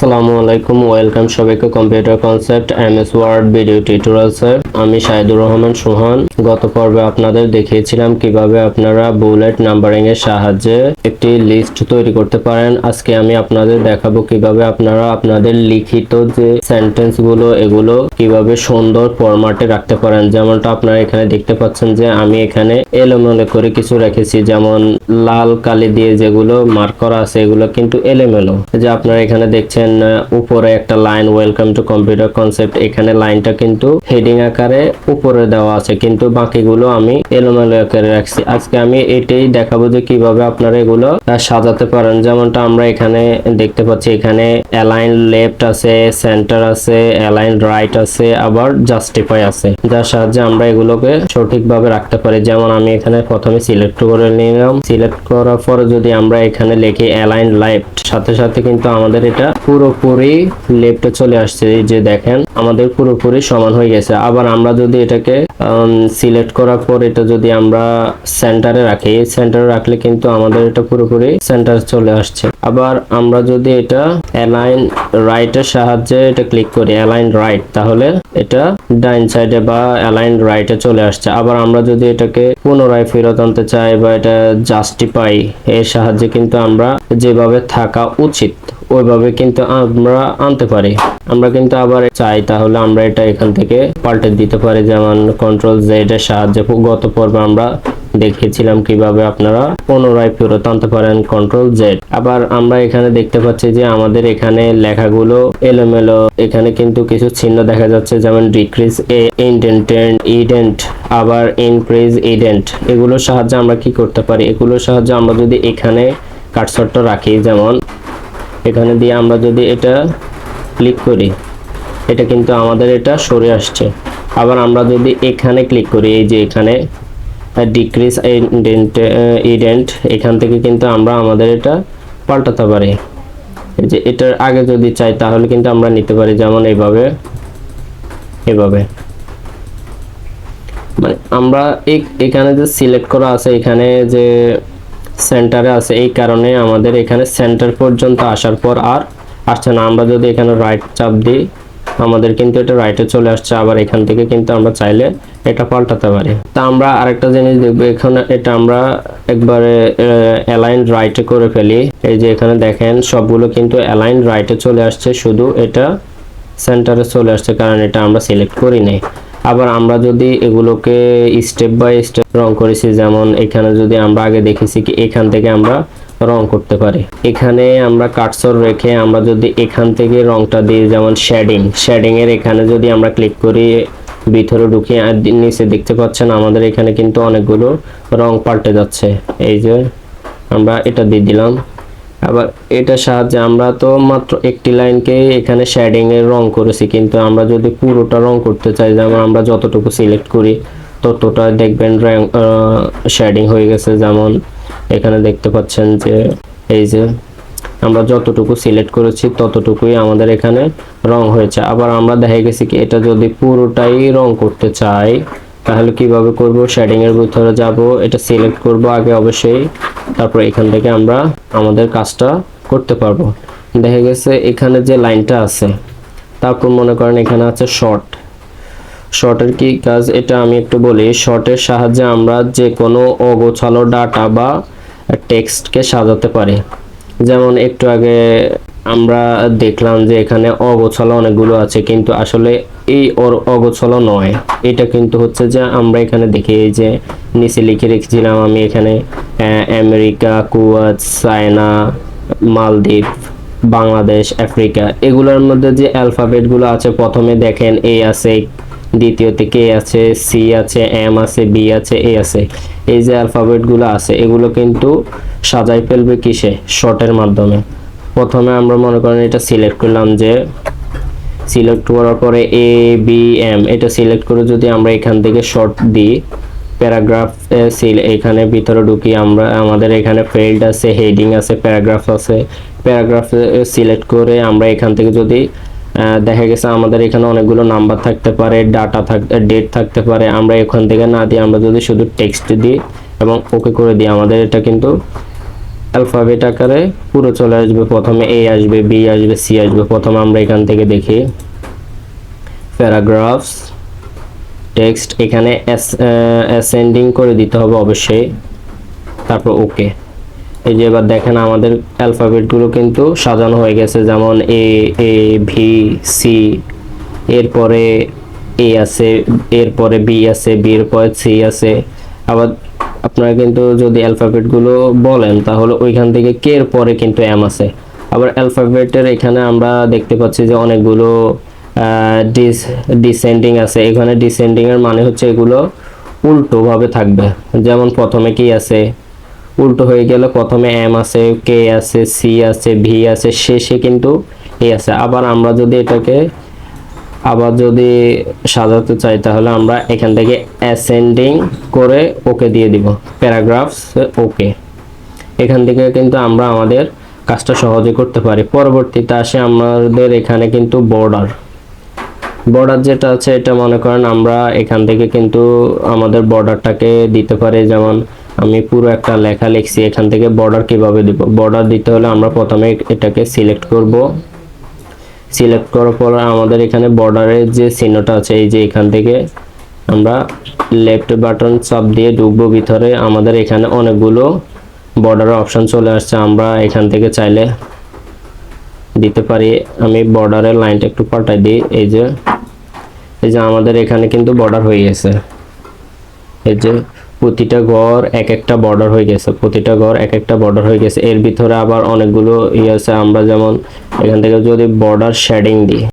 আসসালামু আলাইকুম, ওয়েলকাম সবাইকে computer concept MS Word video টিউটোরিয়ালসে। আমি শাহিদুর রহমান সোহান। গত পর্বে আপনাদের দেখিয়েছিলাম কিভাবে আপনারা বুলেট নাম্বারিং এর সাহায্যে একটি লিস্ট তৈরি করতে পারেন। আজকে আমি আপনাদের দেখাবো কিভাবে আপনারা আপনাদের লিখিত যে সেন্টেন্স গুলো এগুলো কিভাবে সুন্দর ফরম্যাটে রাখতে পারেন। যেমনটা আপনারা এখানে দেখতে পাচ্ছেন যে আমি এখানে এলোমেলো করে কিছু রেখেছি, যেমন লাল কালি দিয়ে যেগুলো মার্ক করা আছে এগুলো কিন্তু এলোমেলো। যে আপনারা এখানে দেখছেন উপরে একটা line welcome to computer concept, এখানে লাইনটা কিন্তু হেডিং আকারে উপরে দেওয়া আছে, কিন্তু বাকিগুলো আমি এলোমেলো আকারে রাখছি। আজকে আমি এটাই দেখাবো যে কিভাবে আপনারা এগুলো সাজাতে পারেন। যেমনটা আমরা এখানে দেখতে পাচ্ছি, এখানে অ্যালাইন লেফট আছে, সেন্টার আছে, অ্যালাইন রাইট আছে, আবার জাস্টিফাই আছে, যার সাহায্যে আমরা এগুলোকে সঠিকভাবে রাখতে পারি। যেমন আমি এখানে প্রথমে সিলেক্ট করে নিলাম। সিলেক্ট করার পরে যদি আমরা এখানে লিখি অ্যালাইন লেফট, সাথে সাথে কিন্তু আমাদের এটা পুরোপুরি লেফটে চলে আসছে। এই যে দেখেন আমাদের পুরোপুরি সমান হয়ে গেছে। আবার আমরা যদি এটাকে সিলেক্ট করার পর এটা যদি আমরা সেন্টারে রাখি, সেন্টারে রাখলে কিন্তু আমাদের এটা পুরোপুরি সেন্টার চলে আসছে। আবার আমরা যদি এটা অ্যালাইন রাইটের সাহায্যে এটা ক্লিক করি অ্যালাইন রাইট, তাহলে এটা ডাইন সাইডে বা অ্যালাইন রাইটে চলে আসছে। আবার আমরা যদি এটাকে পুনরায় ফেরত আনতে চাই বা এটা জাস্টিফাই এর সাহায্যে কিন্তু আমরা যেভাবে থাকা উচিত ওইভাবে কিন্তু আমরা আনতে পারি। আমরা কিন্তু আবার চাই তাহলে আমরা এটা এখান থেকে পাল্টে দিতে পারি, যেমন কন্ট্রোল জেড এর সাহায্যে গত পর্বে আমরা দেখিয়েছিলাম কিভাবে আপনারা পুনরায় ফেরত আনতে পারেন কন্ট্রোল জেড। আবার আমরা এখানে দেখতে পাচ্ছি যে আমাদের এখানে লেখাগুলো এলোমেলো, এখানে কিন্তু কিছু চিহ্ন দেখা যাচ্ছে, যেমন ডিক্রিজ ইনডেন্টেড ইডেন্ট, আবার ইনক্রিজ ইডেন্ট। এগুলোর সাহায্যে আমরা কি করতে পারি, এগুলোর সাহায্যে আমরা যদি এখানে কার্সরটা রাখি, যেমন এখানে দিয়ে আমরা যদি এটা ক্লিক করি এটা কিন্তু আমাদের এটা সরে আসছে। আবার আমরা যদি এখানে ক্লিক করি, এই যে এখানে ডিক্রিজ ইডেন্ট, এখান থেকে কিন্তু আমরা আমাদের এটা পাল্টাতে পারি। এই যে এটার আগে যদি চাই তাহলে কিন্তু আমরা নিতে পারি, যেমন এইভাবে এভাবে। মানে আমরা এখানে যে সিলেক্ট করা আছে, এখানে যে সেন্টারে আছে, এই কারণে আমাদের এখানে সেন্টার পর্যন্ত আসার পর আর আসছে না। আমরা যদি এখানে রাইট চাপ দিই আমাদের কিন্তু এটা রাইটে চলে আসছে। আবার এখান থেকে কিন্তু আমরা চাইলে এটা পাল্টাতে পারি। তা আমরা আরেকটা জিনিস দেখবো, এখানে এটা আমরা একবারে অ্যালাইন রাইটে করে ফেলি। এই যে এখানে দেখেন সবগুলো কিন্তু অ্যালাইন রাইটে চলে আসছে, শুধু এটা সেন্টারে চলে আসছে কারণ এটা আমরা সিলেক্ট করি নাই। আবার আমরা যদি এগুলোকে স্টেপ বাই স্টেপ রং করেছি, যেমন এখানে যদি আমরা আগে দেখেছি কি এখান থেকে আমরা রং করতে পারি। এখানে আমরা কার্সর রেখে আমরা যদি এখান থেকে রংটা দিই, যেমন শেডিং এর এখানে যদি আমরা ক্লিক করি ভিতরে ঢুকিয়ে নিচে দেখতে পাচ্ছেন আমাদের এখানে কিন্তু অনেকগুলো রং পাল্টে যাচ্ছে। এই যে আমরা এটা দিয়ে দিলাম। আবার এটার সাহায্যে আমরা তো মাত্র একটি লাইনকে এখানে শেডিং এর রং করেছি, কিন্তু আমরা যদি পুরোটা রং করতে চাই, যেমন আমরা যতটুকু সিলেক্ট করি ততটা দেখবেন শেডিং হয়ে গেছে। যেমন এখানে দেখতে পাচ্ছেন যে এই যে আমরা যতটুকু সিলেক্ট করেছি ততটুকুই আমাদের এখানে রং হয়েছে। আবার আমরা দেখা গেছে কি এটা যদি পুরোটাই রং করতে চাই তাহলে কিভাবে করব, শেডিং এর ভিতরে যাব, এটা সিলেক্ট করব আগে অবশ্যই, তারপর এখান থেকে আমরা আমাদের কাজটা করতে পারবো। দেখা গেছে এখানে যে লাইনটা আছে, তারপর মনে করেন এখানে আছে শর্টের কি কাজ এটা আমি একটু বলি। শর্টের সাহায্যে আমরা যে কোনো অগোছালো ডাটা বা টেক্সটকে সাজাতে পারি। যেমন একটু আগে আমরা দেখলাম যে এখানে অগোছালো অনেকগুলো আছে, কিন্তু আসলে এই অগোছালো নয়, এটা কিন্তু হচ্ছে যে আমরা এখানে দেখি এই যে নিচে লিখে রেখেছিলাম আমি এখানে আমেরিকা, কুয়েত, চায়না, মালদ্বীপ, বাংলাদেশ, আফ্রিকা, এগুলোর মধ্যে যে অ্যালফাবেট গুলো আছে, প্রথমে দেখেন এ আছে, দ্বিতীয়তে কে আছে, সি আছে, এম আছে, বি আছে, এ আছে। এই যে অ্যালফাবেট গুলো আছে এগুলো কিন্তু সাজাই ফেলবে কিসে, শর্টের মাধ্যমে। প্রথমে আমরা মনে করেন এটা সিলেক্ট করলাম, যে সিলেক্ট করার পরে এ বি এম এটা সিলেক্ট করে যদি আমরা এখান থেকে শর্ট দিই, প্যারাগ্রাফ এখানে ভিতরে ঢুকি, আমরা আমাদের এখানে ফিল্ড আছে, হেডিং আছে, প্যারাগ্রাফ আছে। প্যারাগ্রাফ সিলেক্ট করে আমরা এখান থেকে যদি দেখা গেছে আমাদের এখানে অনেকগুলো নাম্বার থাকতে পারে, ডাটা ডেট থাকতে পারে, আমরা এখান থেকে না দিয়ে আমরা যদি শুধু টেক্সট দিই এবং ওকে করে দিই, আমাদের এটা কিন্তু অ্যালফাবেট আকারে পুরো চলে আসবে। প্রথমে এ আসবে, বি আসবে, সি আসবে। প্রথমে আমরা এখান থেকে দেখি প্যারাগ্রাফস, টেক্সট, এখানে অ্যাসেন্ডিং করে দিতে হবে অবশ্যই, তারপর ওকে। এই যে এবার দেখেন আমাদের অ্যালফাবেটগুলো কিন্তু সাজানো হয়ে গেছে, যেমন এ, এ, ভি, সি, এরপরে এ আছে, এরপরে বি আছে, বি এর পরে সি আছে। আবার আপনারা কিন্তু যদি অ্যালফাবেটগুলো বলেন তাহলে ওইখান থেকে কে এর পরে কিন্তু এম আছে। আবার অ্যালফাবেটের এখানে আমরা দেখতে পাচ্ছি যে অনেকগুলো ডিসেন্ডিং আছে। এখানে ডিসেন্ডিং এর মানে হচ্ছে এগুলো উল্টো ভাবে থাকবে। যেমন প্রথমে কি আছে, উল্টো হয়ে গেলে প্রথমে এম আছে, কে আছে, সি আছে, ভি আছে, শেষে কিন্তু এ আছে। আবার আমরা যদি এটাকে যদি সাজাতে চাই তাহলে আমরা এখান থেকে অ্যাসেন্ডিং করে ওকে দিয়ে দিব, প্যারাগ্রাফস ওকে। এখান থেকে কিন্তু আমরা আমাদের কাজটা সহজে করতে পারি। পরবর্তীতে আসে আমাদের এখানে কিন্তু বর্ডার যেটা আছে, এটা মনে করেন আমরা এখান থেকে কিন্তু আমাদের বর্ডারটাকে দিতে পারি। যেমন আমি পুরো একটা লেখা লিখছি, এখান থেকে বর্ডার কিভাবে দিব, বর্ডার দিতে হলে আমরা প্রথমে এটাকে সিলেক্ট করব। সিলেক্ট করার পর আমাদের এখানে বর্ডারের যে চিহ্নটা আছে, এই যে এখান থেকে আমরা লেফট বাটন চাপ দিয়ে ঢুকবো ভিতরে। আমাদের এখানে অনেকগুলো বর্ডারের অপশন চলে আসছে, আমরা এখান থেকে চাইলে দিতে পারি। আমি বর্ডারের লাইনটা একটু পাল্টাই দিই। এই যে আমাদের এখানে কিন্তু বর্ডার হয়ে গেছে। এই যে প্রতিটা ঘর এক একটা বর্ডার হয়ে গেছে, প্রতিটা ঘর এক একটা বর্ডার হয়ে গেছে। এর ভিতরে আবার অনেকগুলো আছে, আমরা যেমন এখান থেকে যদি বর্ডার শেডিং দিই,